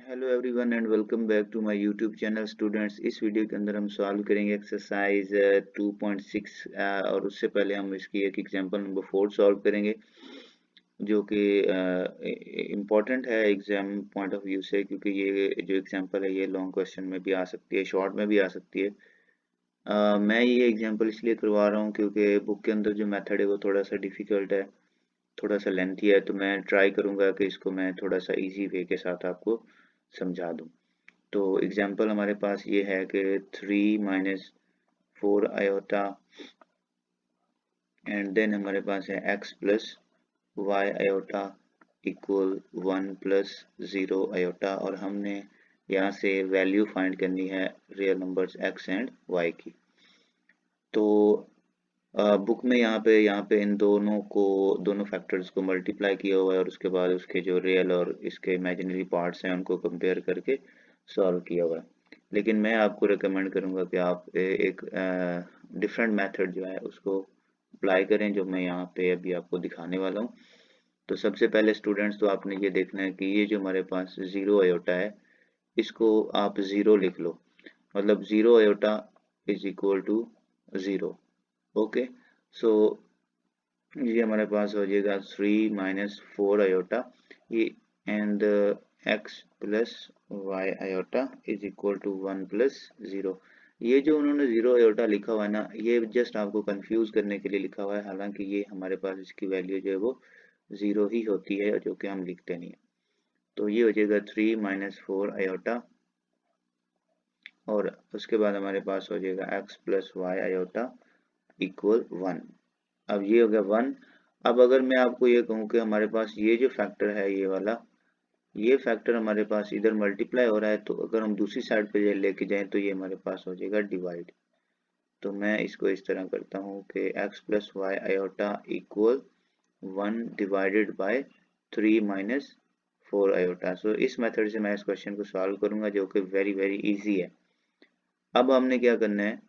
Hello everyone and welcome back to my YouTube channel students. इस video के अंदर हम सॉल्व करेंगे एक्सरसाइज 2.6 और उससे पहले हम इसकी एक एग्जांपल नंबर 4 सॉल्व करेंगे जो कि इम्पोर्टेंट है एग्जाम पॉइंट ऑफ व्यू से, क्योंकि ये जो एग्जांपल है ये लॉन्ग क्वेश्चन में भी आ सकती है, शॉर्ट में भी आ सकती है। मैं ये एग्जांपल इसलिए करवा रहा हूँ क्योंकि बुक के अंदर जो मेथड है वो थोड़ा सा डिफ़िकल्ट है, थोड़ा सा लेंथी है, तो मैं ट्राई करूँगा कि इसको मैं थोड़ा सा इजी वे के साथ आपको समझा दूँ। तो एग्जाम्पल हमारे पास ये है कि 3 - 4 आयोटा एंड देन हमारे पास है x plus y iota equal 1 + 0 iota, और हमने यहाँ से वैल्यू फाइंड करनी है real numbers x and y की। तो बुक में यहाँ पे इन दोनों फैक्टर्स को मल्टीप्लाई किया हुआ है और उसके बाद उसके जो रियल और इसके इमेजिनरी पार्ट्स हैं उनको कंपेयर करके सॉल्व किया हुआ है। लेकिन मैं आपको रिकमेंड करूँगा कि आप एक डिफरेंट मेथड जो है उसको अप्लाई करें, जो मैं यहाँ पे अभी आपको दिखाने वाला हूँ। तो सबसे पहले स्टूडेंट्स, तो आपने ये देखना है कि ये जो हमारे पास 0 आयोटा है इसको आप 0 लिख लो, मतलब 0 iota is equal to 0। Okay, so ये हमारे पास हो जाएगा 3 - 4 आयोटा ये, and x plus y iota is equal to 1 + 0। ये जो उन्होंने 0 आयोटा लिखा हुआ है ना, ये जस्ट आपको कंफ्यूज करने के लिए लिखा हुआ है, हालांकि ये हमारे पास इसकी वैल्यू जो है वो 0 ही होती है, जो कि हम लिखते नहीं है। तो ये हो जाएगा 3 - 4 आयोटा, और उसके बाद हमारे पास हो जाएगा x plus y iota equal 1। अब ये हो गया 1। अब अगर मैं आपको ये कहूँ कि हमारे पास ये जो फैक्टर है ये वाला, ये फैक्टर हमारे पास इधर मल्टीप्लाई हो रहा है, तो अगर हम दूसरी साइड पे लेके जाएं तो ये हमारे पास हो जाएगा डिवाइड। तो मैं इसको इस तरह करता हूँ कि x plus y iota equal 1/3 - 4 आयोटा। सो इस मेथड से मैं इस क्वेश्चन को सॉल्व करूंगा, जो कि वेरी वेरी इजी है। अब हमने क्या करना है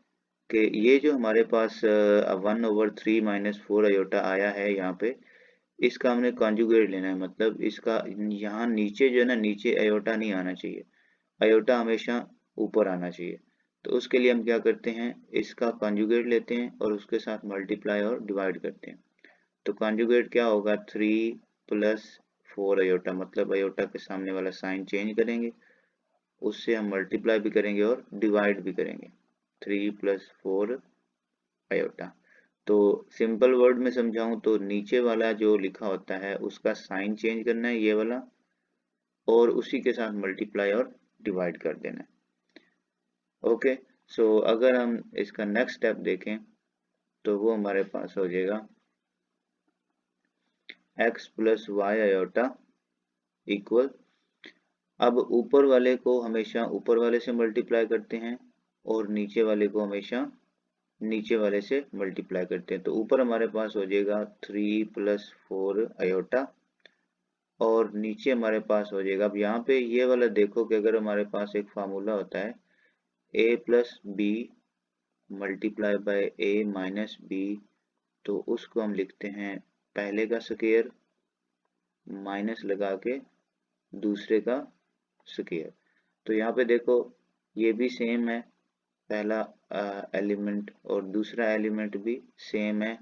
कि ये जो हमारे पास 1/3 - 4 आयोटा आया है यहाँ पे, इसका हमने कॉन्जुगेट लेना है, मतलब इसका यहाँ नीचे जो है ना, नीचे आयोटा नहीं आना चाहिए, आयोटा हमेशा ऊपर आना चाहिए। तो उसके लिए हम क्या करते हैं, इसका कॉन्जुगेट लेते हैं और उसके साथ मल्टीप्लाई और डिवाइड करते हैं। तो कॉन्जुगेट क्या होगा, 3 + 4 आयोटा, मतलब आयोटा के सामने वाला साइन चेंज करेंगे, उससे हम मल्टीप्लाई भी करेंगे और डिवाइड भी करेंगे, 3 + 4 आयोटा। तो सिंपल वर्ड में समझाऊं तो नीचे वाला जो लिखा होता है उसका साइन चेंज करना है, ये वाला, और उसी के साथ मल्टीप्लाई और डिवाइड कर देना है। ओके, सो अगर हम इसका नेक्स्ट स्टेप देखें तो वो हमारे पास हो जाएगा x plus y iota equal, अब ऊपर वाले को हमेशा ऊपर वाले से मल्टीप्लाई करते हैं और नीचे वाले को हमेशा नीचे वाले से मल्टीप्लाई करते हैं। तो ऊपर हमारे पास हो जाएगा 3 + 4 आयोटा, और नीचे हमारे पास हो जाएगा, अब यहाँ पे ये वाला देखो कि अगर हमारे पास एक फार्मूला होता है a+b multiply by a - b, तो उसको हम लिखते हैं पहले का स्क्वायर माइनस लगा के दूसरे का स्क्वायर। तो यहाँ पे देखो ये भी सेम है, पहला एलिमेंट और दूसरा एलिमेंट भी सेम है,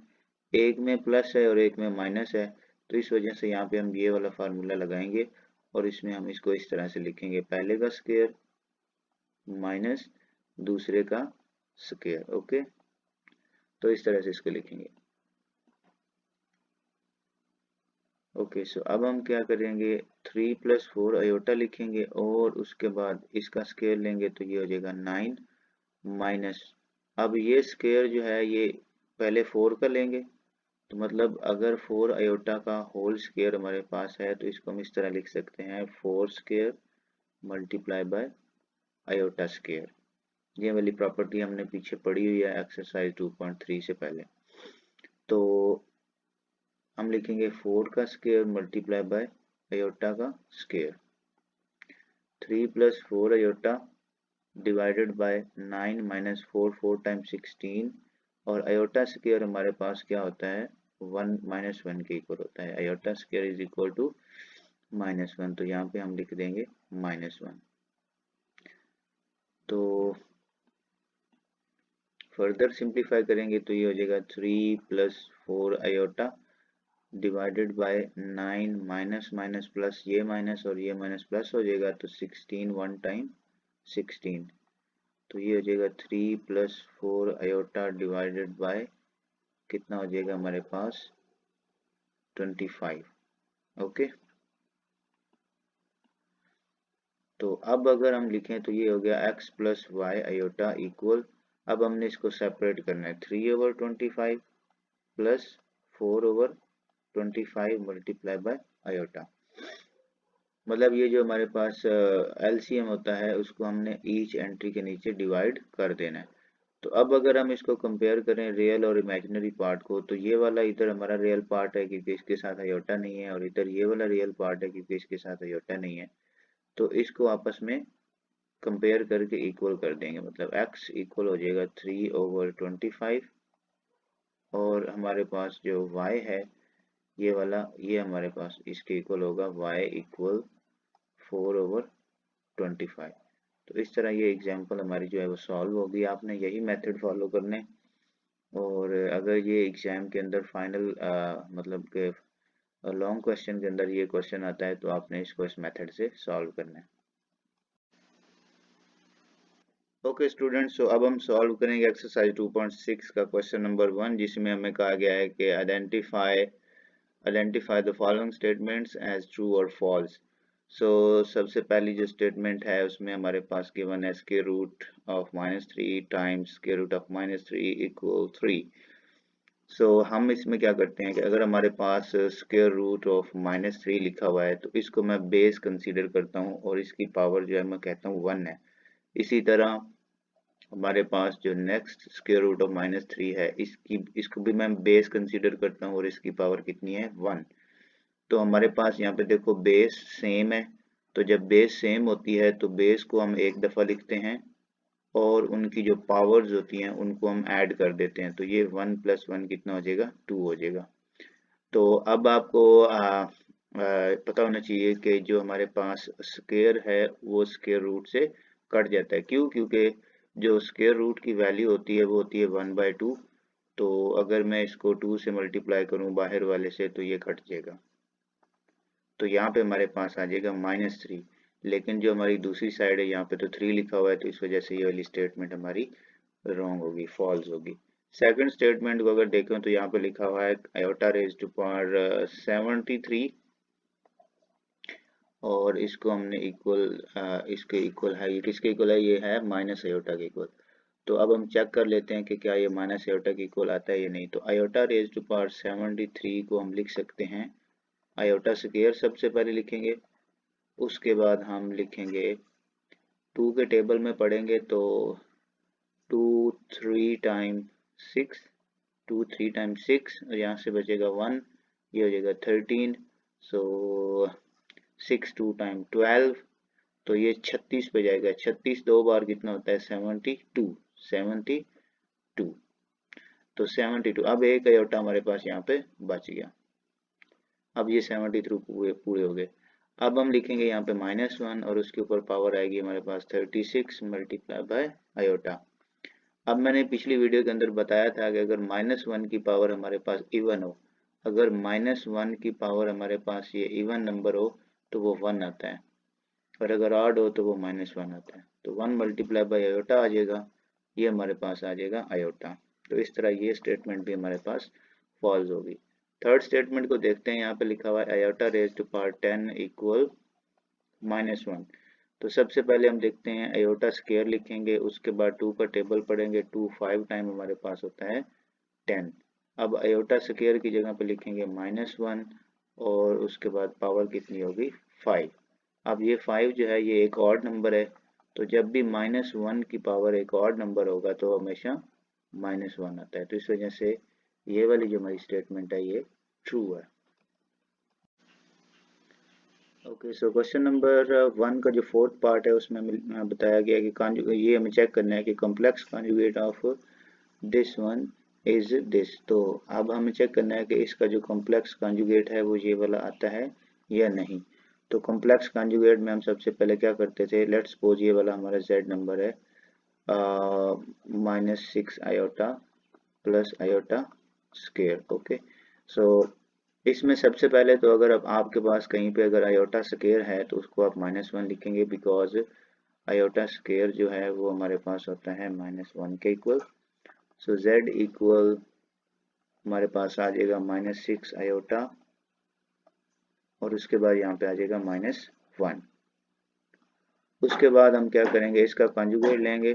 एक में प्लस है और एक में माइनस है। तो इस वजह से यहाँ पे हम ये वाला फार्मूला लगाएंगे और इसमें हम इसको इस तरह से लिखेंगे, पहले का स्क्वायर माइनस दूसरे का स्क्वायर। ओके, तो इस तरह से इसको लिखेंगे। ओके, सो अब हम क्या करेंगे, 3 + 4 आयोटा लिखेंगे और उसके बाद इसका स्क्वायर लेंगे, तो ये हो जाएगा 9 माइनस, अब ये स्क्वायर जो है ये पहले 4 का लेंगे, तो मतलब अगर 4 आयोटा का होल स्क्वायर हमारे पास है तो इसको हम इस तरह लिख सकते हैं 4 square multiply by iota square. ये वाली प्रॉपर्टी हमने पीछे पढ़ी हुई है एक्सरसाइज 2.3 से पहले। तो हम लिखेंगे 4 का स्क्वायर मल्टीप्लाई बाय आयोटा का square, 3 + 4 iota divided by 9 - 4, 4 times 16, और आयोटा स्क्वायर हमारे पास क्या होता है, 1 - 1 के इक्वल होता है। Iota square is equal to -1, तो यहाँ पे हम लिख देंगे -1। तो फर्दर सिंप्लीफाई करेंगे तो ये हो जाएगा 3 + 4 iota divided by 9 minus minus plus ये माइनस और ये माइनस प्लस हो जाएगा, तो 16 1 टाइम 16, तो ये हो जाएगा 3 + 4 आयोटा डिवाइडेड बाय कितना हो जाएगा हमारे पास 25। ओके, तो अब अगर हम लिखें तो ये हो गया x + y आयोटा इक्वल, अब हमने इसको सेपरेट करना है 3/25 प्लस 4/25 मल्टीप्लाई बाय आयोटा। मतलब ये जो हमारे पास एलसीएम होता है उसको हमने ईच एंट्री के नीचे डिवाइड कर देना है। तो अब अगर हम इसको कंपेयर करें रियल और इमेजिनरी पार्ट को, तो ये वाला इधर हमारा रियल पार्ट है क्योंकि इसके साथ आयोटा नहीं है, और इधर ये वाला रियल पार्ट है क्योंकि इसके साथ आयोटा नहीं है। तो इसको आपस में कंपेयर करके इक्वल कर देंगे, मतलब x इक्वल हो जाएगा 3/25 और हमारे पास जो y है ये वाला, ये हमारे पास इसके इक्वल होगा y इक्वल 4/25। तो इस तरह ये एग्जांपल हमारी जो है वो सॉल्व होगी। आपने यही मेथड फॉलो करने, और अगर ये एग्जाम के अंदर फाइनल मतलब के लॉन्ग क्वेश्चन के अंदर ये क्वेश्चन आता है तो आपने इसको इस मेथड से सॉल्व करना है। ओके स्टूडेंट्स, सो अब हम सॉल्व करेंगे एक्सरसाइज 2.6 का क्वेश्चन नंबर 1, जिसमें हमें कहा गया है कि identify the following statements as true और फॉल्स। सो सबसे पहली जो स्टेटमेंट है उसमें हमारे पास गिवन है square root of -3 times square root of -3 equal 3। So हम इसमें क्या करते हैं कि अगर हमारे पास स्क्वायर रूट ऑफ -3 लिखा हुआ है तो इसको मैं बेस कंसीडर करता हूँ और इसकी पावर जो है मैं कहता हूँ 1 है। इसी तरह हमारे पास जो नेक्स्ट स्क्वायर रूट ऑफ -3 है इसको भी मैं बेस कंसीडर करता हूँ और इसकी पावर कितनी है 1। तो हमारे पास यहाँ पे देखो बेस सेम है, तो जब बेस सेम होती है तो बेस को हम एक दफ़ा लिखते हैं और उनकी जो पावर्स होती हैं उनको हम ऐड कर देते हैं, तो ये 1 + 1 कितना हो जाएगा 2 हो जाएगा। तो अब आपको पता होना चाहिए कि जो हमारे पास स्क्वायर है वो स्क्वायर रूट से कट जाता है। क्यों? क्योंकि जो स्क्वायर रूट की वैल्यू होती है वो होती है 1/2। तो अगर मैं इसको 2 से मल्टीप्लाई करूं बाहर वाले से तो ये कट जाएगा, तो यहाँ पे हमारे पास आ जाएगा -3। लेकिन जो हमारी दूसरी साइड है यहाँ पे तो 3 लिखा हुआ है, तो इस वजह से ये वाली स्टेटमेंट हमारी रॉन्ग होगी, फॉल्स होगी। सेकंड स्टेटमेंट को अगर देखें तो यहाँ पे लिखा हुआ है आयोटा रेज़ टू पावर 73 और इसको हमने इक्वल इसके इक्वल है, ये किसके इक्वल है, ये है माइनस आयोटा के इक्वल। तो अब हम चेक कर लेते हैं कि क्या ये माइनस आयोटा के इक्वल आता है या नहीं। तो आयोटा रेज़ टू पावर 73 को हम लिख सकते हैं आयोटा स्क्वायर सबसे पहले लिखेंगे, उसके बाद हम लिखेंगे 2 के टेबल में पढ़ेंगे तो 2 3 टाइम 6, 2 3 टाइम 6 और यहाँ से बचेगा 1, ये हो जाएगा 13। सो 6 2 टाइम 12, तो ये 36 पे जाएगा। 36 दो बार कितना होता है 72, 72। तो 72, अब एक आयोटा हमारे पास यहाँ पे बच गया। अब ये 73 पूरे हो गए। अब हम लिखेंगे यहाँ पे -1 और उसके ऊपर पावर आएगी हमारे पास 36 मल्टीप्लाई बाय आयोटा। अब मैंने पिछली वीडियो के अंदर बताया था कि अगर -1 की पावर हमारे पास इवन हो, अगर -1 की पावर हमारे पास ये इवन नंबर हो तो वो 1 आता है, और अगर ऑड हो तो वो -1 आता है। तो 1 मल्टीप्लाई बाय आयोटा आ जाएगा, ये हमारे पास आ जाएगा आयोटा। तो इस तरह ये स्टेटमेंट भी हमारे पास फॉल्स होगी। थर्ड स्टेटमेंट को देखते हैं, यहाँ पे लिखा हुआ है iota raise to power 10 equal -1। तो सबसे पहले हम देखते हैं आयोटा स्क्वायर लिखेंगे, उसके बाद 2 का टेबल पढ़ेंगे, 2 5 टाइम हमारे पास होता है 10। अब आयोटा स्क्वायर की जगह पे लिखेंगे -1 और उसके बाद पावर कितनी होगी 5। अब ये 5 जो है ये एक ऑड नंबर है, तो जब भी -1 की पावर एक ऑड नंबर होगा तो हमेशा -1 आता है। तो इस वजह से ये वाली जो हमारी स्टेटमेंट है ये ट्रू है। ओके, सो क्वेश्चन नंबर 1 का जो फोर्थ पार्ट है उसमें बताया गया कि ये हमें चेक करना है कि complex conjugate of this one is this. तो अब हमें चेक करना है कि इसका जो कॉम्प्लेक्स कॉन्जुगेट है वो ये वाला आता है या नहीं। तो कॉम्प्लेक्स कॉन्जुगेट में हम सबसे पहले क्या करते थे, लेट्स सपोज ये वाला हमारा z नंबर है -6 iota plus iota square. Okay, so इसमें सबसे पहले तो अगर अब आपके पास कहीं पे अगर आयोटा स्केयर है तो उसको आप -1 लिखेंगे, बिकॉज आयोटा स्केयर जो है वो हमारे पास होता है -1 के इक्वल। सो z इक्वल हमारे पास आ जाएगा -6 आयोटा और उसके बाद यहाँ पे आ जाएगा -1। उसके बाद हम क्या करेंगे, इसका कॉन्जुगेट लेंगे।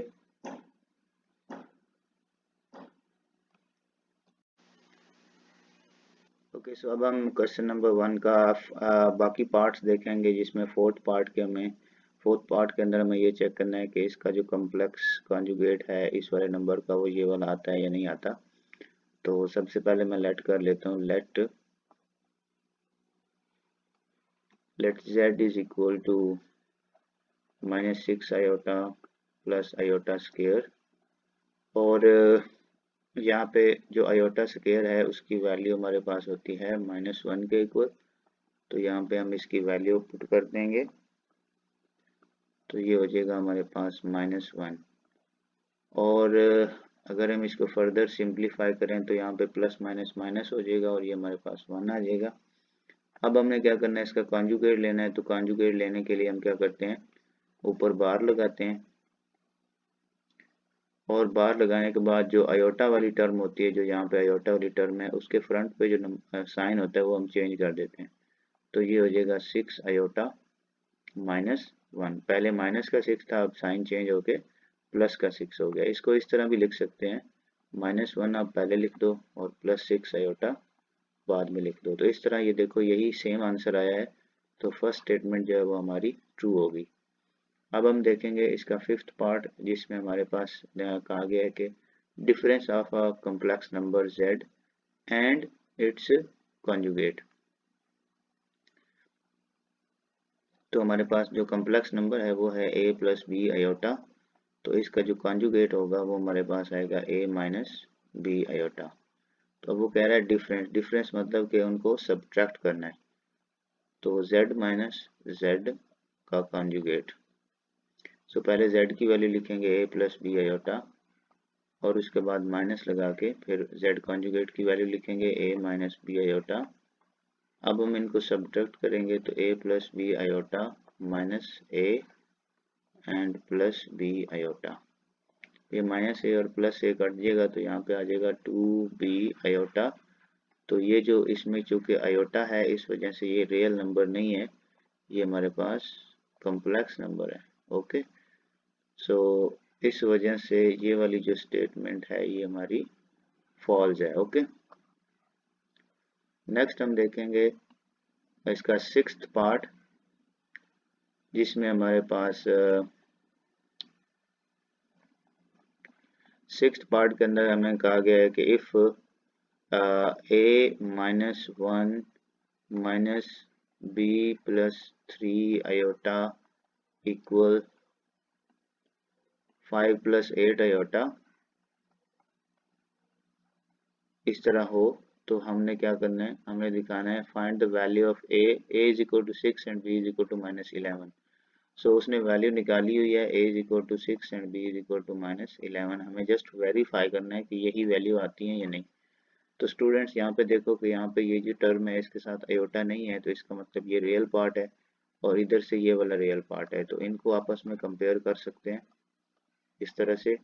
ओके, सो अब हम क्वेश्चन नंबर 1 का बाकी पार्ट्स देखेंगे, जिसमें फोर्थ पार्ट के अंदर हमें ये चेक करना है कि इसका जो कॉम्प्लेक्स कॉन्जुगेट है इस वाले नंबर का वो ये वाला आता है या नहीं आता। तो सबसे पहले मैं लेट कर लेता हूँ, let z is equal to -6 iota plus iota square, और यहाँ पे जो आयोटा स्केयर है उसकी वैल्यू हमारे पास होती है -1 के इक्वल। तो यहाँ पे हम इसकी वैल्यू पुट कर देंगे, तो ये हो जाएगा हमारे पास -1। और अगर हम इसको फर्दर सिंप्लीफाई करें तो यहाँ पे प्लस माइनस माइनस हो जाएगा और ये हमारे पास 1 आ जाएगा। अब हमने क्या करना है, इसका कॉन्जुगेट लेना है। तो कॉन्जुगेट लेने के लिए हम क्या करते हैं, ऊपर बार लगाते हैं, और बार लगाने के बाद जो आयोटा वाली टर्म होती है, जो यहाँ पे आयोटा वाली टर्म है, उसके फ्रंट पे जो साइन होता है वो हम चेंज कर देते हैं। तो ये हो जाएगा 6 आयोटा -1। पहले माइनस का 6 था, अब साइन चेंज होके प्लस का 6 हो गया। इसको इस तरह भी लिख सकते हैं, -1 आप पहले लिख दो और +6 आयोटा बाद में लिख दो। तो इस तरह ये देखो यही सेम आंसर आया है। तो फर्स्ट स्टेटमेंट जो है वो हमारी ट्रू होगी। अब हम देखेंगे इसका फिफ्थ पार्ट, जिसमें हमारे पास कहा गया है कि difference of a complex number z and it's conjugate. तो हमारे पास जो कॉम्प्लेक्स नंबर है वो है a प्लस बी आयोटा। तो इसका जो कॉन्जुगेट होगा वो हमारे पास आएगा a माइनस बी आयोटा। तो वो कह रहा है डिफरेंस, डिफरेंस मतलब कि उनको सब्ट्रैक्ट करना है। तो z माइनस z का कॉन्जुगेट। सो पहले z की वैल्यू लिखेंगे a प्लस बी आयोटा, और उसके बाद माइनस लगा के फिर z कॉन्जुगेट की वैल्यू लिखेंगे a माइनस बी आयोटा। अब हम इनको सब्ट्रैक्ट करेंगे तो a plus B iota minus a and plus B iota. ये माइनस a और प्लस a कट जाएगा तो यहाँ पे आ जाएगा 2b आयोटा। तो ये जो इसमें चूंकि आयोटा है इस वजह से ये रियल नंबर नहीं है, ये हमारे पास कॉम्प्लेक्स नंबर है। ओके, सो इस वजह से ये वाली जो स्टेटमेंट है ये हमारी फॉल्स है। ओके, नेक्स्ट हम देखेंगे इसका सिक्स्थ पार्ट, जिसमें हमारे पास सिक्स्थ पार्ट के अंदर हमें कहा गया है कि if a minus 1 minus b plus 3 iota equal 5 plus 8 iota, इस तरह हो, तो हमने क्या करना है, हमें दिखाना है find the value of a is equal to 6 and b is equal to -11। So उसने वैल्यू निकाली हुई है, a is equal to 6 and b is equal to -11। हमें जस्ट वेरीफाई करना है कि यही वैल्यू आती है या नहीं। तो स्टूडेंट्स यहाँ पे देखो कि यहाँ पे ये जो टर्म है इसके साथ आयोटा नहीं है, तो इसका मतलब ये रियल पार्ट है, और इधर से ये वाला रियल पार्ट है। तो इनको आपस में कंपेयर कर सकते हैं इस तरह से,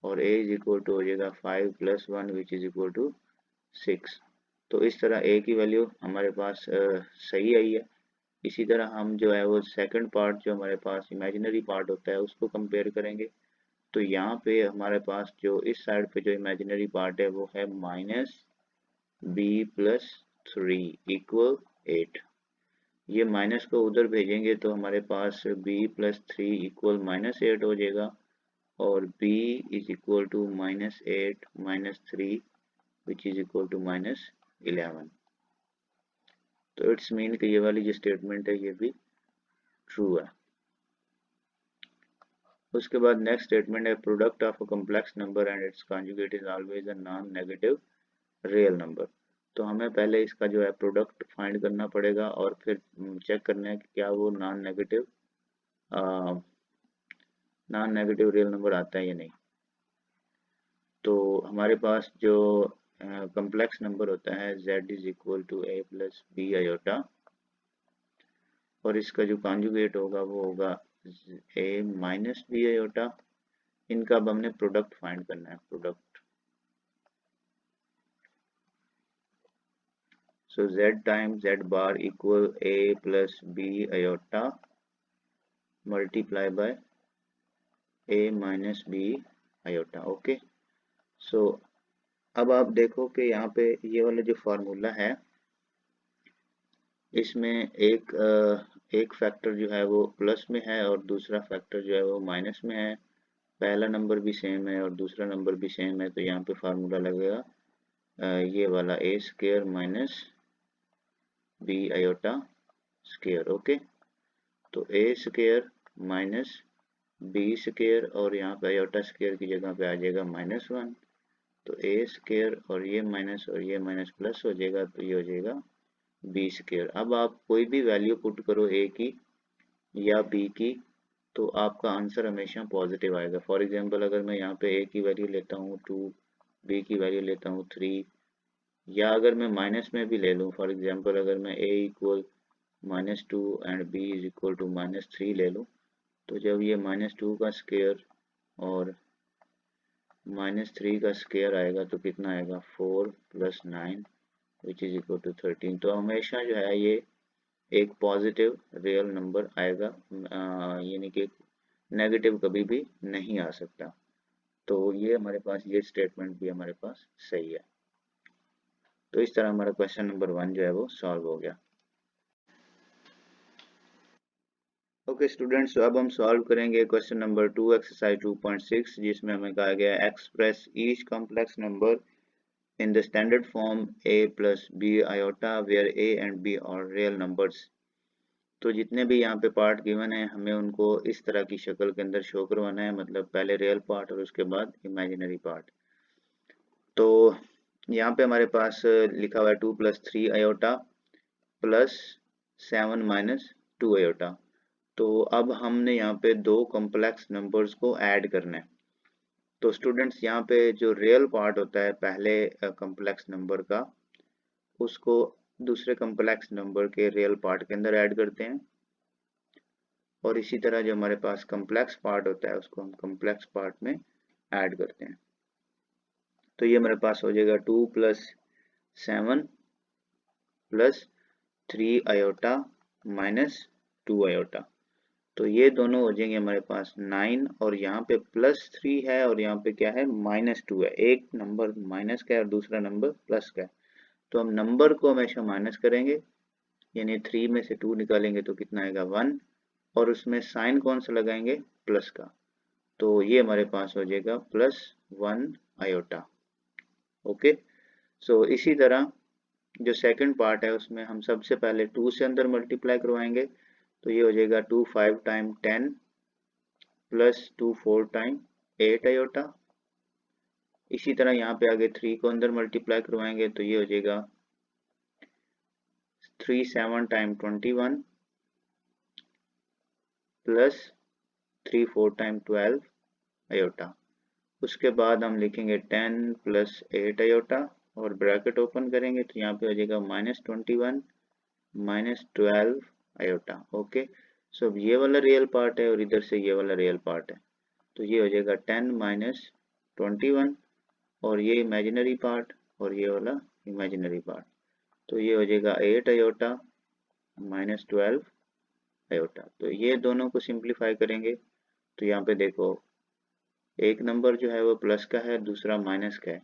और a इज इक्वल टू हो जाएगा 5 plus 1 which is equal to 6। तो इस तरह a की वैल्यू हमारे पास सही आई है। इसी तरह हम जो है वो सेकंड पार्ट जो हमारे पास इमेजिनरी पार्ट होता है उसको कंपेयर करेंगे। तो यहाँ पे हमारे पास जो इस साइड पे जो इमेजिनरी पार्ट है वो है -b प्लस 3 इक्वल 8। ये माइनस को उधर भेजेंगे तो हमारे पास b प्लस 3 इक्वल -8 हो जाएगा, और b is equal to -8 -3 which is equal to -11। तो इट्स मीन कि ये वाली जो स्टेटमेंट है ये भी ट्रू है। उसके बाद नेक्स्ट स्टेटमेंट है product of a complex number and it's conjugate is always a non negative real number. तो हमें पहले इसका जो है प्रोडक्ट फाइंड करना पड़ेगा और फिर चेक करना है कि क्या वो नॉन नेगेटिव रियल नंबर आता है या नहीं। तो हमारे पास जो कॉम्प्लेक्स नंबर होता है z is equal to a plus B iota, और इसका जो कॉन्जुगेट होगा वो होगा a माइनस बी आयोटा। इनका अब हमने प्रोडक्ट फाइंड करना है, product. So z times z bar equal a plus B iota multiply by a minus B iota. Okay, so अब आप देखो कि यहाँ पे ये वाला जो फार्मूला है इसमें एक फैक्टर जो है वो प्लस में है और दूसरा फैक्टर जो है वो माइनस में है। पहला नंबर भी सेम है और दूसरा नंबर भी सेम है, तो यहाँ पे फार्मूला लगेगा ये वाला a square minus B iota square. Okay, तो a square minus b square और यहाँ पे आयोटा स्क्वायर की जगह पे आ जाएगा -1, तो a स्क्वायर और ये माइनस प्लस हो जाएगा, तो ये हो जाएगा बी स्क्वायर। अब आप कोई भी वैल्यू पुट करो a की या b की, तो आपका आंसर हमेशा पॉजिटिव आएगा। फॉर एग्जांपल अगर मैं यहाँ पे a की वैल्यू लेता हूँ 2, b की वैल्यू लेता हूँ 3, या अगर मैं माइनस में भी ले लूँ, फॉर एग्जांपल अगर मैं a equal -2 and b is equal to -3 ले लूँ, तो जब ये -2 का स्क्वायर और -3 का स्क्वायर आएगा तो कितना आएगा 4 + 9 विच इज इक्वल टू 13। तो हमेशा जो है ये एक पॉजिटिव रियल नंबर आएगा, यानी कि नेगेटिव कभी भी नहीं आ सकता। तो ये हमारे पास ये स्टेटमेंट भी हमारे पास सही है। तो इस तरह हमारा क्वेश्चन नंबर 1 जो है वो सॉल्व हो गया। ओके स्टूडेंट्स, तो अब हम सॉल्व करेंगे क्वेश्चन नंबर 2 एक्सरसाइज 2.6, जिसमें हमें कहा गया है express each complex number in the standard form a plus b iota where a and b are real numbers। तो जितने भी यहाँ पे पार्ट गिवन है हमें उनको इस तरह की शक्ल के अंदर शो करवाना है, मतलब पहले रियल पार्ट और उसके बाद इमेजिनरी पार्ट। तो यहाँ पे हमारे पास लिखा हुआ है 2 + 3 आयोटा प्लस 7 - 2 आयोटा। तो अब हमने यहाँ पे दो कॉम्प्लेक्स नंबर्स को ऐड करना है। तो स्टूडेंट्स यहाँ पे जो रियल पार्ट होता है पहले कॉम्प्लेक्स नंबर का, उसको दूसरे कॉम्प्लेक्स नंबर के रियल पार्ट के अंदर ऐड करते हैं, और इसी तरह जो हमारे पास कॉम्प्लेक्स पार्ट होता है उसको हम कॉम्प्लेक्स पार्ट में ऐड करते हैं। तो ये हमारे पास हो जाएगा 2 + 7 + 3 आयोटा -2 आयोटा। तो ये दोनों हो जाएंगे हमारे पास 9, और यहाँ पे +3 है और यहाँ पे क्या है -2 है। एक नंबर माइनस का है और दूसरा नंबर प्लस का है, तो हम नंबर को हमेशा माइनस करेंगे, यानी 3 में से 2 निकालेंगे तो कितना आएगा 1, और उसमें साइन कौन सा लगाएंगे प्लस का, तो ये हमारे पास हो जाएगा +1 आयोटा। ओके, सो इसी तरह जो सेकंड पार्ट है उसमें हम सबसे पहले 2 से अंदर मल्टीप्लाई करवाएंगे, तो ये हो जाएगा 2 5 टाइम 10 प्लस 2 4 टाइम 8 आयोटा। इसी तरह यहाँ पे आगे 3 को अंदर मल्टीप्लाई करवाएंगे तो ये हो जाएगा 3 7 टाइम 21 प्लस 3 4 टाइम 12 आयोटा। उसके बाद हम लिखेंगे 10 + 8 आयोटा और ब्रैकेट ओपन करेंगे तो यहाँ पे हो जाएगा -21 -12 आयोटा। ओके, सो अब ये वाला रियल पार्ट है और इधर से ये वाला रियल पार्ट है, तो ये हो जाएगा 10 - 21, और ये इमेजिनरी पार्ट और ये वाला इमेजिनरी पार्ट, तो ये हो जाएगा 8 आयोटा -12 आयोटा। तो ये दोनों को सिंप्लीफाई करेंगे तो यहाँ पे देखो एक नंबर जो है वो प्लस का है, दूसरा माइनस का है,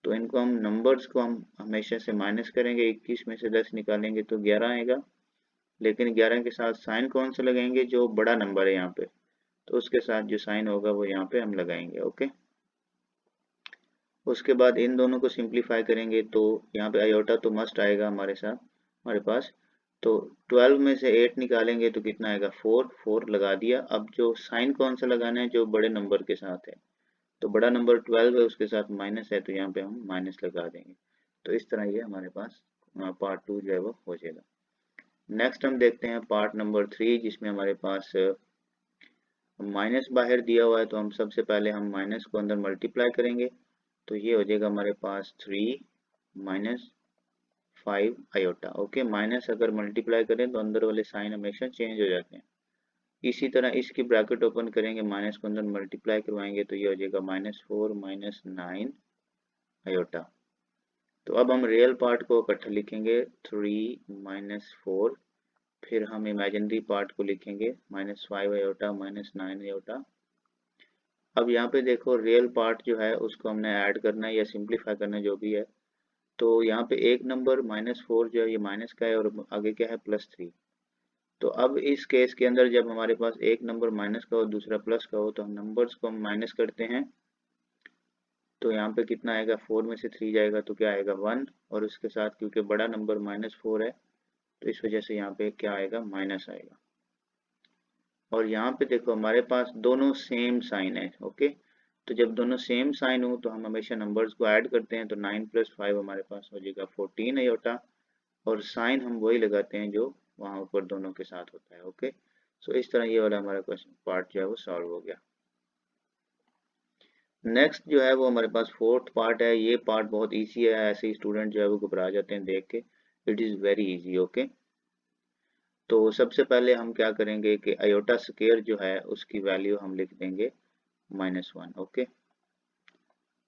तो इनको हम नंबर्स को हम हमेशा से माइनस करेंगे। 21 में से 10 निकालेंगे तो 11 आएगा, लेकिन 11 के साथ साइन कौन सा लगाएंगे, जो बड़ा नंबर है यहाँ पे, तो उसके साथ जो साइन होगा वो यहाँ पे हम लगाएंगे। ओके, उसके बाद इन दोनों को सिंप्लीफाई करेंगे तो यहाँ पे आयोटा तो मस्ट आएगा हमारे साथ हमारे पास, तो 12 में से 8 निकालेंगे तो कितना आएगा 4 4 लगा दिया। अब जो साइन कौन सा लगाना है, जो बड़े नंबर के साथ है, तो बड़ा नंबर 12 है उसके साथ माइनस है तो यहाँ पे हम माइनस लगा देंगे। तो इस तरह ये हमारे पास पार्ट 2 जो है वो हो जाएगा। नेक्स्ट हम देखते हैं पार्ट नंबर 3, जिसमें हमारे पास माइनस बाहर दिया हुआ है। तो हम सबसे पहले हम माइनस को अंदर मल्टीप्लाई करेंगे, तो ये हो जाएगा हमारे पास 3 माइनस 5 आयोटा। ओके, माइनस अगर मल्टीप्लाई करें तो अंदर वाले साइन हमेशा चेंज हो जाते हैं। इसी तरह इसकी ब्रैकेट ओपन करेंगे, माइनस को अंदर मल्टीप्लाई करवाएंगे, तो ये हो जाएगा -4 माइनस 9 आयोटा। तो अब हम रियल पार्ट को इकट्ठा लिखेंगे, 3 माइनस 4, फिर हम इमेजिनरी पार्ट को लिखेंगे -5 आयोटा माइनस 9 आयोटा। अब यहाँ पे देखो रियल पार्ट जो है उसको हमने ऐड करना है या सिंप्लीफाई करना है, जो भी है। तो यहाँ पे एक नंबर -4 जो है ये माइनस का है और आगे क्या है +3। तो अब इस केस के अंदर जब हमारे पास एक नंबर माइनस का हो दूसरा प्लस का हो, तो हम नंबर्स को हम माइनस करते हैं। तो यहाँ पे कितना आएगा, 4 में से 3 जाएगा तो क्या आएगा 1, और उसके साथ क्योंकि बड़ा नंबर -4 है तो इस वजह से यहाँ पे क्या आएगा, माइनस आएगा। और यहाँ पे देखो हमारे पास दोनों सेम साइन है। ओके, तो जब दोनों सेम साइन हो तो हम हमेशा नंबर्स को ऐड करते हैं। तो 9 + 5 हमारे पास हो जाएगा 14 आयोटा, और साइन हम वही लगाते हैं जो वहाँ ऊपर दोनों के साथ होता है। ओके, सो इस तरह ये वाला हमारा क्वेश्चन पार्ट जो है वो सॉल्व हो गया। नेक्स्ट जो है वो हमारे पास फोर्थ पार्ट है। ये पार्ट बहुत इजी है, ऐसे ही स्टूडेंट जो है वो घबरा जाते हैं देख के। It is very easy. Okay, तो सबसे पहले हम क्या करेंगे कि आयोटा स्क्वायर जो है उसकी वैल्यू हम लिख देंगे -1। ओके,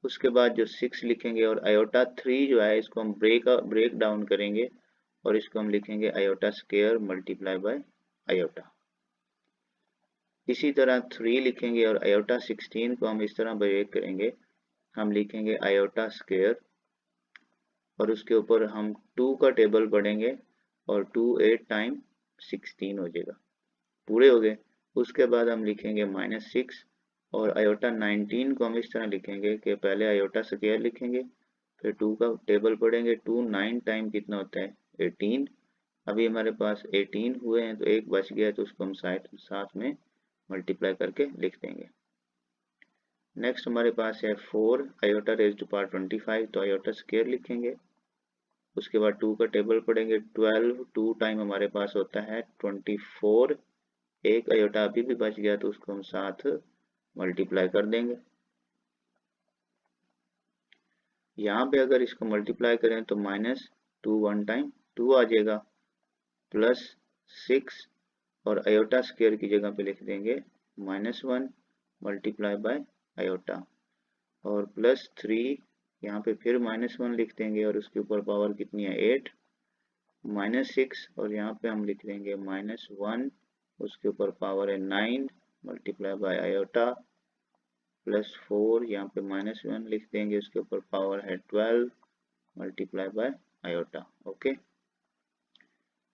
उसके बाद जो 6 लिखेंगे, और आयोटा 3 जो है इसको हम ब्रेक डाउन करेंगे और इसको हम लिखेंगे iota square multiply by iota. इसी तरह 3 लिखेंगे और आयोटा 16 को हम इस तरह ब्रेक करेंगे, हम लिखेंगे आयोटा स्क्वायर और उसके ऊपर हम 2 का टेबल पढ़ेंगे और 2 8 टाइम 16 हो जाएगा, पूरे हो गए। उसके बाद हम लिखेंगे -6 और आयोटा 19 को हम इस तरह लिखेंगे कि पहले आयोटा स्क्वायर लिखेंगे, फिर 2 का टेबल पढ़ेंगे, 2 9 टाइम कितना होता है 18। अभी हमारे पास 18 हुए हैं तो एक बच गया है, तो उसको हम साथ में मल्टीप्लाई करके लिख देंगे। नेक्स्ट हमारे पास है 4 आयोटा रेज़ टू पावर 25, तो आयोटा स्क्वायर लिखेंगे। उसके बाद 2 का टेबल पढ़ेंगे, 12 2 टाइम हमारे पास होता है 24। एक आयोटा अभी भी बच गया तो उसको हम साथ मल्टीप्लाई कर देंगे। यहाँ पे अगर इसको मल्टीप्लाई करें तो -2 1 टाइम 2 आ जाएगा, +6 और आयोटा स्क्वायर की जगह पे लिख देंगे -1 मल्टीप्लाई बाय आयोटा, और +3 यहाँ पे फिर -1 लिख देंगे और उसके ऊपर पावर कितनी है 8, -6 और यहाँ पे हम लिख देंगे -1, उसके ऊपर पावर है 9 मल्टीप्लाई बाय आयोटा, +4 यहाँ पे -1 लिख देंगे, उसके ऊपर पावर है 12 मल्टीप्लाई बाय आयोटा। ओके,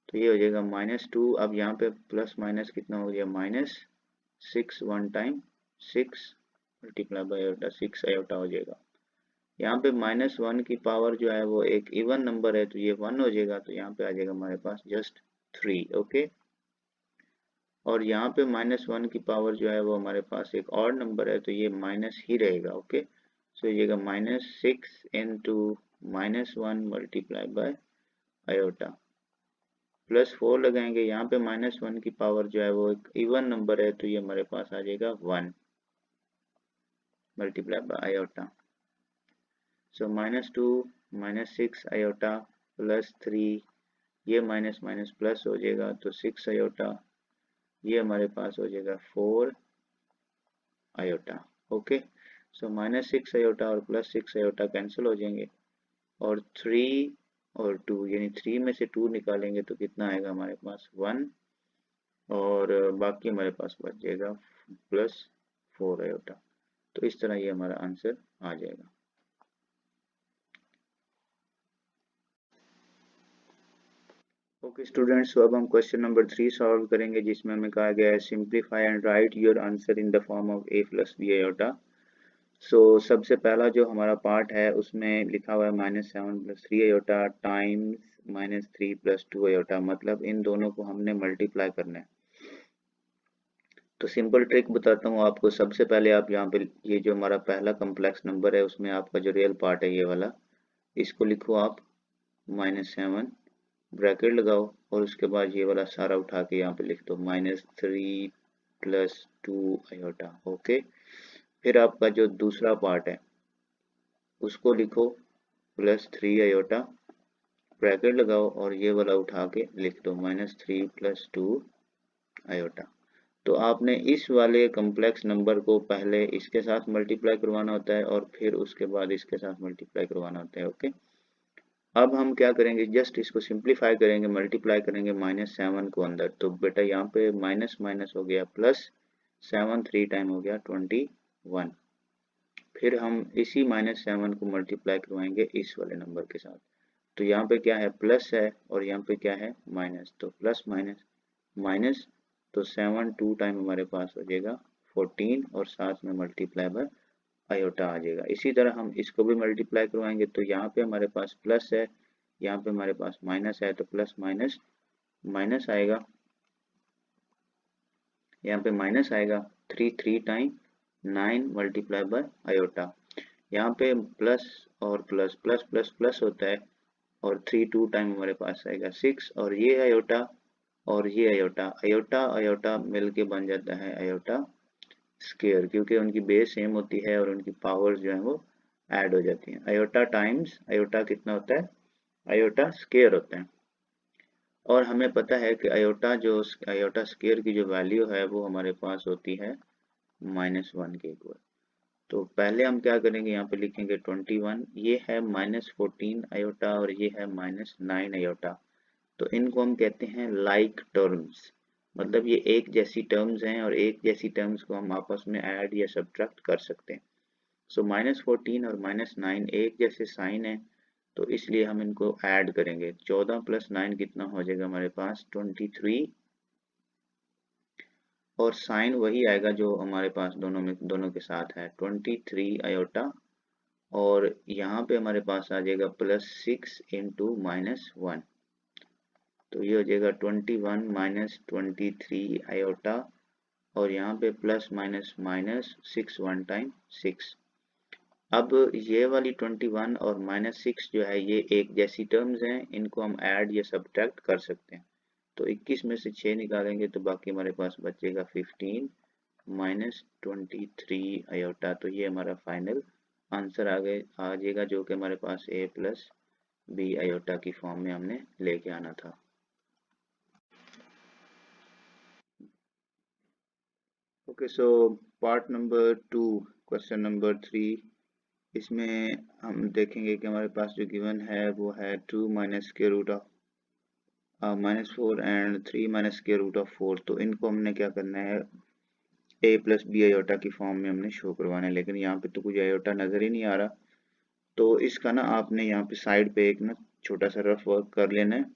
तो ये हो जाएगा -2। अब यहाँ पे प्लस माइनस कितना हो गया -6 1 time 6 multiply by iota, 6 iota हो जाएगा। यहाँ पे -1 की पावर जो है वो एक इवन नंबर है तो ये 1 हो जाएगा, तो यहाँ पे आ जाएगा हमारे पास जस्ट 3। ओके, और यहाँ पे -1 की पावर जो है वो हमारे पास एक और नंबर है तो ये माइनस ही रहेगा। ओके, सो ये -6 इंटू -1 मल्टीप्लाई बाय आयोटा, +4 लगाएंगे। यहाँ पे -1 की पावर जो है वो एक इवन नंबर है तो ये हमारे पास आ जाएगा 1 multiply by iota. So -2 -6 iota +3, ये माइनस माइनस प्लस हो जाएगा तो 6 आयोटा, ये हमारे पास हो जाएगा 4 आयोटा। ओके, सो -6 आयोटा और +6 आयोटा कैंसिल हो जाएंगे, और 3 और 2 यानी 3 में से 2 निकालेंगे तो कितना आएगा हमारे पास 1, और बाकी हमारे पास बच जाएगा +4 आयोटा। तो इस तरह ये हमारा आंसर आ जाएगा। ओके स्टूडेंट्स, तो अब हम क्वेश्चन नंबर 3 सॉल्व करेंगे, जिसमें हमें कहा गया है simplify and write your answer in the form of a + b iota. So सबसे पहला जो हमारा पार्ट है उसमें लिखा हुआ है -7 + 3 आयोटा टाइम्स -3 + 2 आयोटा, मतलब इन दोनों को हमने मल्टीप्लाई करना है। तो सिंपल ट्रिक बताता हूँ आपको। सबसे पहले आप यहाँ पे ये जो हमारा पहला कॉम्प्लेक्स नंबर है उसमें आपका जो रियल पार्ट है ये वाला, इसको लिखो आप -7, ब्रैकेट लगाओ और उसके बाद ये वाला सारा उठा के यहाँ पे लिख दो -3 + 2 आयोटा। ओके, फिर आपका जो दूसरा पार्ट है उसको लिखो +3 आयोटा, ब्रैकेट लगाओ और ये वाला उठा के लिख दो -3 + 2 आयोटा। तो आपने इस वाले कॉम्प्लेक्स नंबर को पहले इसके साथ मल्टीप्लाई करवाना होता है और फिर उसके बाद इसके साथ मल्टीप्लाई करवाना होता है। ओके, अब हम क्या करेंगे, जस्ट इसको सिंप्लीफाई करेंगे, मल्टीप्लाई करेंगे -7 को अंदर, तो बेटा यहाँ पे माइनस माइनस हो गया +7, 3 टाइम हो गया 21। फिर हम इसी -7 को मल्टीप्लाई करवाएंगे इस वाले नंबर के साथ, तो यहाँ पे क्या है प्लस है और यहाँ पे क्या है माइनस, तो प्लस माइनस माइनस, तो 7 2 टाइम हमारे पास हो जाएगा 14 और साथ में मल्टीप्लाई बाय आयोटा आ जाएगा। इसी तरह हम इसको भी मल्टीप्लाई करवाएंगे, तो यहाँ पे हमारे पास प्लस है, यहाँ पे हमारे पास माइनस है, तो प्लस माइनस माइनस आएगा, यहाँ पे माइनस आएगा 3 टाइम 9 मल्टीप्लाई बाय आयोटा। यहाँ पे प्लस और प्लस प्लस प्लस प्लस होता है और 3 2 टाइम हमारे पास आएगा 6, और ये आयोटा और ये आयोटा, आयोटा आयोटा मिलके बन जाता है आयोटा स्क्वायर, क्योंकि उनकी बेस सेम होती है और उनकी पावर्स जो है वो ऐड हो जाती हैं। आयोटा टाइम्स आयोटा कितना होता है, आयोटा स्क्वायर होता है। और हमें पता है कि आयोटा स्क्वायर की जो वैल्यू है वो हमारे पास होती है -1 के इक्वल। तो पहले हम क्या करेंगे, यहाँ पे लिखेंगे 21, ये है -14 आयोटा और ये है -9 आयोटा, तो इनको हम कहते हैं लाइक टर्म्स, मतलब ये एक जैसी टर्म्स हैं और एक जैसी टर्म्स को हम आपस में ऐड या सब्ट्रैक्ट कर सकते हैं। सो -14 और -9 एक जैसे साइन है, तो इसलिए हम इनको ऐड करेंगे। 14 + 9 कितना हो जाएगा हमारे पास 23, और साइन वही आएगा जो हमारे पास दोनों के साथ है 23 आयोटा, और यहाँ पे हमारे पास आ जाएगा +6 इंटू -1, तो ये हो जाएगा 21 - 23 आयोटा, और यहाँ पे प्लस माइनस माइनस 6 1 टाइम 6। अब ये वाली 21 और -6 जो है ये एक जैसी टर्म्स हैं, इनको हम ऐड या सब्ट्रैक्ट कर सकते हैं। तो 21 में से 6 निकालेंगे तो बाकी हमारे पास बचेगा 15 - 23 आयोटा, तो ये हमारा फाइनल आंसर आ जाएगा, जो कि हमारे पास a + b आयोटा की फॉर्म में हमने लेके आना था। Okay, so part number 2, question number 3, इसमें हम देखेंगे कि हमारे पास जो गिवन है वो है 2 - square root of -4 and 3 - square root of 4, तो इनको हमने क्या करना है a + b आयोटा की फॉर्म में हमने शो करवाना है, लेकिन यहाँ पे तो कुछ आयोटा नज़र ही नहीं आ रहा, तो इसका ना आपने यहाँ पे साइड पे एक ना छोटा सा रफ वर्क कर लेना है।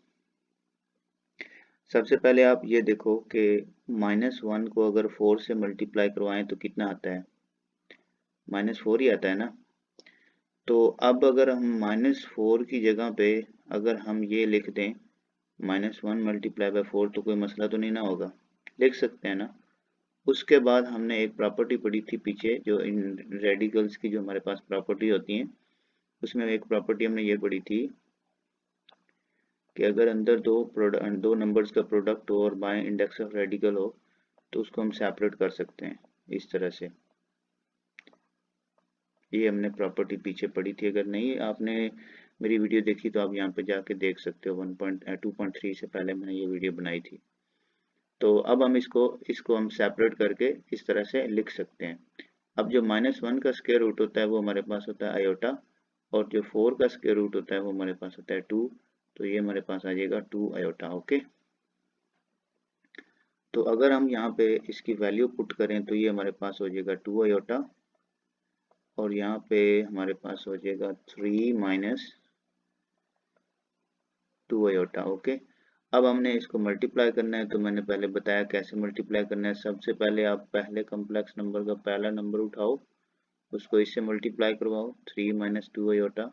सबसे पहले आप ये देखो कि -1 को अगर 4 से मल्टीप्लाई करवाएं तो कितना आता है, -4 ही आता है ना। तो अब अगर हम -4 की जगह पे अगर हम ये लिख दें -1 × 4, तो कोई मसला तो नहीं ना होगा, लिख सकते हैं ना। उसके बाद हमने एक प्रॉपर्टी पढ़ी थी पीछे, जो इन रेडिकल्स की जो हमारे पास प्रॉपर्टी होती हैं, उसमें एक प्रॉपर्टी हमने ये पढ़ी थी कि अगर अंदर दो नंबर्स का प्रोडक्ट हो और बाएं इंडेक्स ऑफ रेडिकल हो तो उसको हम सेपरेट कर सकते हैं इस तरह से। ये हमने प्रॉपर्टी पीछे पढ़ी थी, अगर नहीं आपने मेरी वीडियो देखी तो आप यहाँ पे जाके देख सकते हो। 2.3 से पहले मैंने ये वीडियो बनाई थी। तो अब हम इसको हम सेपरेट करके इस तरह से लिख सकते हैं। अब जो -1 का स्क्वायर रूट होता है वो हमारे पास होता है आयोटा, और जो 4 का स्क्वायर रूट होता है वो हमारे पास होता है 2, तो ये हमारे पास आ जाएगा 2 आयोटा। ओके, तो अगर हम यहाँ पे इसकी वैल्यू पुट करें तो ये हमारे पास हो जाएगा 2 आयोटा, और यहाँ पे हमारे पास हो जाएगा 3 - 2 आयोटा। ओके, अब हमने इसको मल्टीप्लाई करना है, तो मैंने पहले बताया कैसे मल्टीप्लाई करना है। सबसे पहले आप पहले कॉम्प्लेक्स नंबर का पहला नंबर उठाओ, उसको इससे मल्टीप्लाई करवाओ 3 - 2 आयोटा,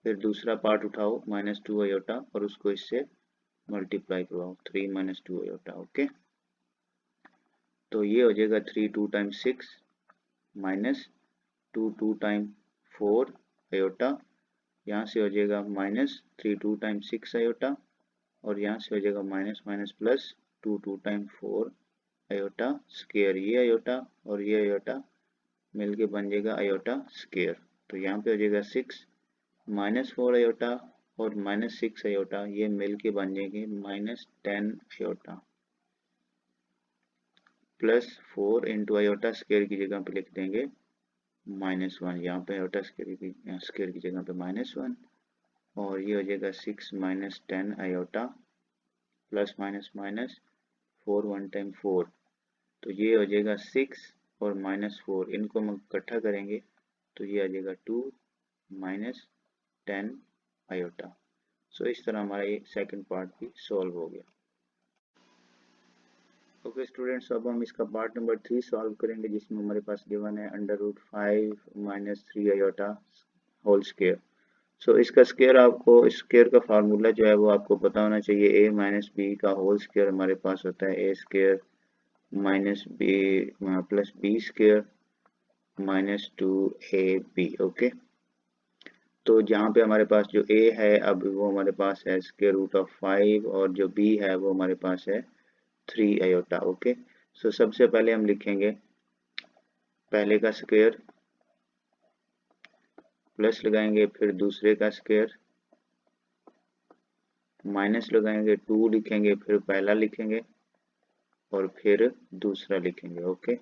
फिर दूसरा पार्ट उठाओ -2 आयोटा और उसको इससे मल्टीप्लाई करवाओ 3 - 2 आयोटा। ओके, तो ये हो जाएगा 3 2 टाइम 6 -2 2 टाइम 4 आयोटा, यहाँ से हो जाएगा -3 2 टाइम्स 6 आयोटा, और यहाँ से हो जाएगा minus minus plus 2 2 time 4 iota square. ये आयोटा और ये आयोटा मिलके बन जाएगा आयोटा स्क्वायर। तो यहाँ पे हो जाएगा 6 -4 आयोटा और -6 आयोटा, ये मिलके बन जाएंगे -10 iota plus 4 into iota square की जगह पे लिख देंगे -1। यहाँ पे आयोटा स्क्वायर की जगह पे -1, और ये हो जाएगा 6 -10 iota plus minus minus 4 1 time 4। तो ये हो जाएगा 6 और -4, इनको हम इकट्ठा करेंगे तो ये आ जाएगा 2 -10 आयोटा। सो इस तरह हमारा ये सेकंड पार्ट भी सॉल्व हो गया। ओके स्टूडेंट्स, अब हम इसका पार्ट नंबर 3 सॉल्व करेंगे, जिसमें हमारे पास गिवन है √5 - 3 आयोटा होल स्क्वायर। सो इसका स्क्वायर, आपको स्क्वायर का फार्मूला जो है वो आपको पता होना चाहिए। a - b का होल स्क्वायर हमारे पास होता है a square -b plus b square -2ab। Okay, तो जहाँ पे हमारे पास जो a है अब वो हमारे पास है √5, और जो b है वो हमारे पास है 3 आयोटा। ओके, सो सबसे पहले हम लिखेंगे पहले का स्क्वायर, प्लस लगाएंगे, फिर दूसरे का स्क्वायर, माइनस लगाएंगे, 2 लिखेंगे, फिर पहला लिखेंगे और फिर दूसरा लिखेंगे। ओके,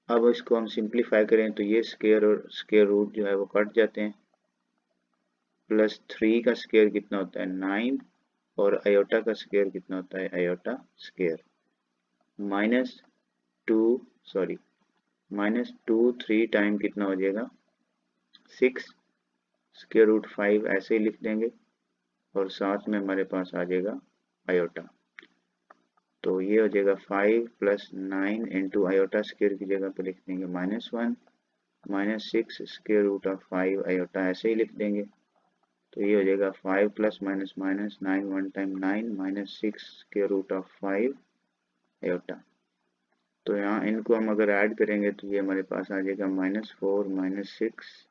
अब इसको हम सिंप्लीफाई करें तो ये स्क्वायर और स्क्वायर रूट जो है वो कट जाते हैं। प्लस 3 का स्क्वायर कितना होता है 9, और आयोटा का स्क्वायर कितना होता है आयोटा स्क्वायर -2 3 टाइम कितना हो जाएगा 6 √5 ऐसे ही लिख देंगे, और साथ में हमारे पास आ जाएगा आयोटा। तो ये हो जाएगा 5 + 9 इंटू आयोटा स्क्वायर की जगह पे लिख देंगे -1 -6 √5 आयोटा ऐसे ही लिख देंगे। तो ये हो जाएगा 5 + -9 1 टाइम 9 -6 √5 आयोटा। तो यहाँ इनको हम अगर ऐड करेंगे तो ये हमारे पास आ जाएगा -4 -6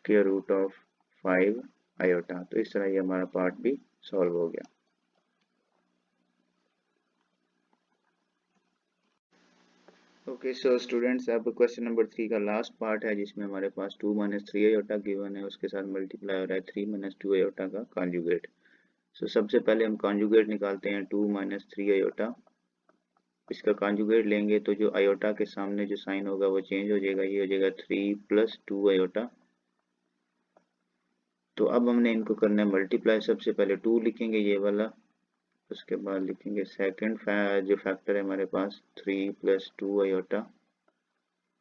√5 आयोटा। तो इस तरह ये हमारा पार्ट भी सॉल्व हो गया। ओके, सो स्टूडेंट्स, अब क्वेश्चन नंबर 3 का लास्ट पार्ट है, जिसमें हमारे पास 2 - 3 आयोटा गिवन है, उसके साथ मल्टीप्लाई हो रहा है 3 - 2 आयोटा का कॉन्जुगेट। सो सबसे पहले हम कॉन्जुगेट निकालते हैं 2 - 3 आयोटा। इसका कॉन्जुगेट लेंगे तो जो आयोटा के सामने जो साइन होगा वो चेंज हो जाएगा, ये हो जाएगा 3 + 2 आयोटा। तो अब हमने इनको करना है मल्टीप्लाई। सबसे पहले 2 लिखेंगे ये वाला, उसके बाद लिखेंगे सेकंड जो फैक्टर है हमारे पास 3 + 2 आयोटा,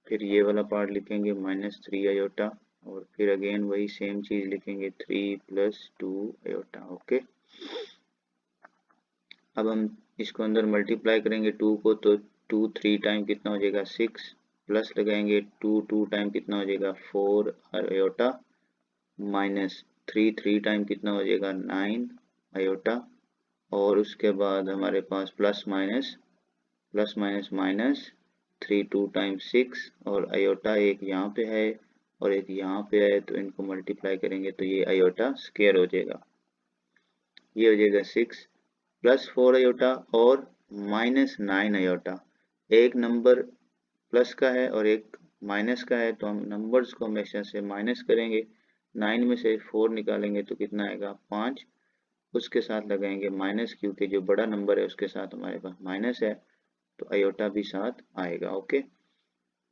फिर ये वाला पार्ट लिखेंगे -3 आयोटा, और फिर अगेन वही सेम चीज लिखेंगे 3 + 2 आयोटा। ओके, अब हम इसको अंदर मल्टीप्लाई करेंगे 2 को, तो 2 3 टाइम कितना हो जाएगा 6, प्लस लगाएंगे 2 2 टाइम कितना हो जाएगा 4 आयोटा, -3 3 टाइम कितना हो जाएगा 9 आयोटा, और उसके बाद हमारे पास प्लस माइनस माइनस 3 2 टाइम 6, और आयोटा एक यहाँ पे है और एक यहाँ पे है, तो इनको मल्टीप्लाई करेंगे तो ये आयोटा स्क्वायर हो जाएगा। ये हो जाएगा 6 + 4 आयोटा और -9 आयोटा। एक नंबर प्लस का है और एक माइनस का है, तो हम नंबर्स को हमेशा से माइनस करेंगे। 9 में से 4 निकालेंगे तो कितना आएगा 5, उसके साथ लगाएंगे माइनस, क्योंकि जो बड़ा नंबर है उसके साथ हमारे पास माइनस है, तो आयोटा भी साथ आएगा। ओके,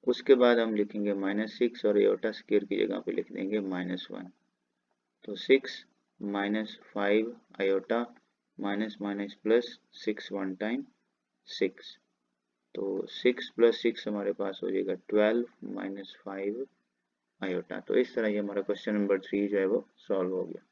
उसके बाद हम लिखेंगे -6 और आयोटा स्क्वायर की जगह पे लिख देंगे -1। तो 6 - 5 iota minus minus plus 6 1 time 6, तो 6 + 6 हमारे पास हो जाएगा 12 - 5 आयोटा। तो इस तरह ये हमारा क्वेश्चन नंबर 3 जो है वो सॉल्व हो गया।